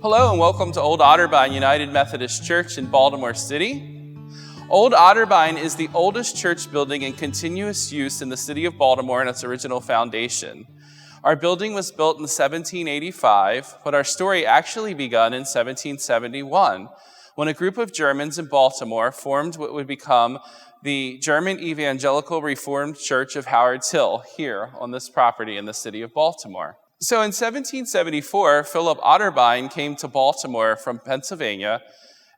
Hello and welcome to Old Otterbein United Methodist Church in Baltimore City. Old Otterbein is the oldest church building in continuous use in the city of Baltimore in its original foundation. Our building was built in 1785, but our story actually began in 1771, when a group of Germans in Baltimore formed what would become the German Evangelical Reformed Church of Howard's Hill, here on this property in the city of Baltimore. So in 1774, Philip Otterbein came to Baltimore from Pennsylvania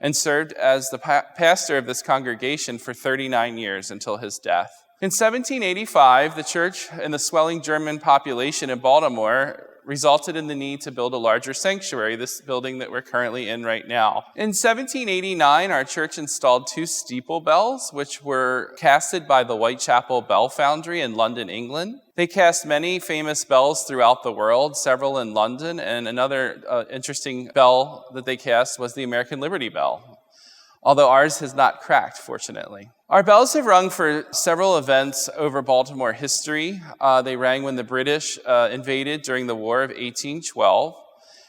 and served as the pastor of this congregation for 39 years until his death. In 1785, the church and the swelling German population in Baltimore resulted in the need to build a larger sanctuary, this building that we're currently in right now. In 1789, our church installed 2 steeple bells, which were casted by the Whitechapel Bell Foundry in London, England. They cast many famous bells throughout the world, several in London, and another interesting bell that they cast was the American Liberty Bell, although ours has not cracked, fortunately. Our bells have rung for several events over Baltimore history. They rang when the British invaded during the War of 1812,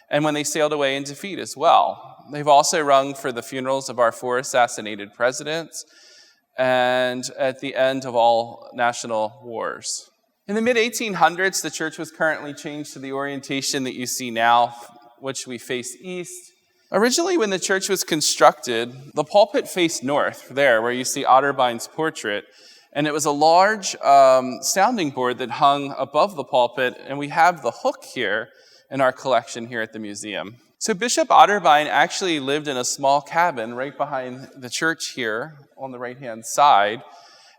and when they sailed away in defeat as well. They've also rung for the funerals of our 4 assassinated presidents, and at the end of all national wars. In the mid-1800s, the church was currently changed to the orientation that you see now, which we face east. Originally, when the church was constructed, the pulpit faced north, there where you see Otterbein's portrait, and it was a large sounding board that hung above the pulpit, and we have the hook here in our collection here at the museum. So Bishop Otterbein actually lived in a small cabin right behind the church here on the right-hand side,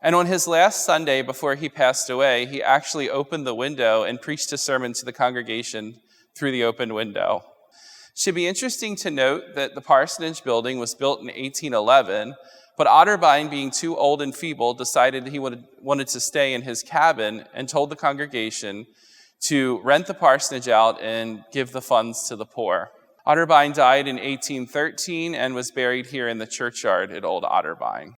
and on his last Sunday before he passed away, he actually opened the window and preached a sermon to the congregation through the open window. It should be interesting to note that the parsonage building was built in 1811, but Otterbein, being too old and feeble, decided he wanted to stay in his cabin and told the congregation to rent the parsonage out and give the funds to the poor. Otterbein died in 1813 and was buried here in the churchyard at Old Otterbein.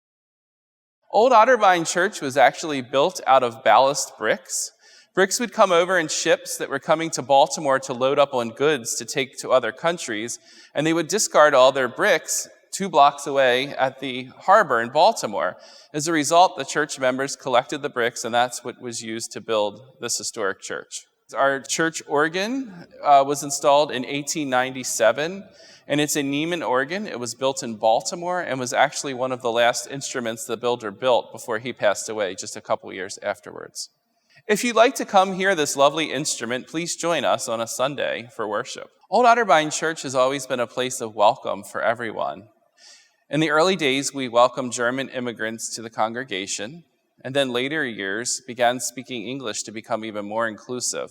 Old Otterbein Church was actually built out of ballast bricks. Bricks would come over in ships that were coming to Baltimore to load up on goods to take to other countries, and they would discard all their bricks 2 blocks away at the harbor in Baltimore. As a result, the church members collected the bricks, and that's what was used to build this historic church. Our church organ was installed in 1897, and it's a Neiman organ. It was built in Baltimore and was actually one of the last instruments the builder built before he passed away just a couple years afterwards. If you'd like to come hear this lovely instrument, please join us on a Sunday for worship. Old Otterbein Church has always been a place of welcome for everyone. In the early days, we welcomed German immigrants to the congregation, and then later years began speaking English to become even more inclusive.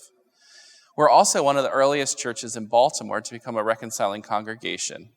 We're also one of the earliest churches in Baltimore to become a reconciling congregation,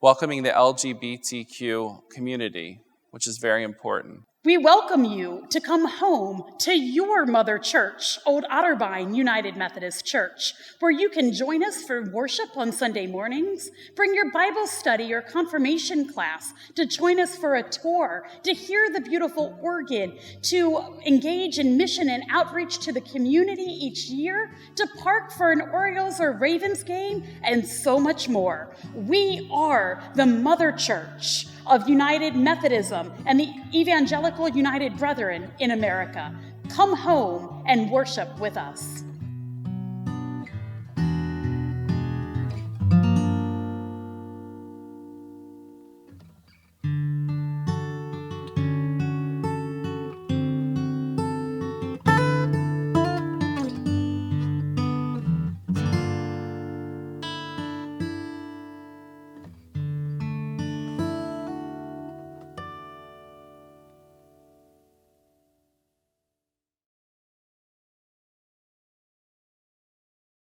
welcoming the LGBTQ community, which is very important. We welcome you to come home to your mother church, Old Otterbein United Methodist Church, where you can join us for worship on Sunday mornings, bring your Bible study or confirmation class, to join us for a tour, to hear the beautiful organ, to engage in mission and outreach to the community each year, to park for an Orioles or Ravens game, and so much more. We are the mother church of United Methodism and the Evangelical United Brethren in America. Come home and worship with us.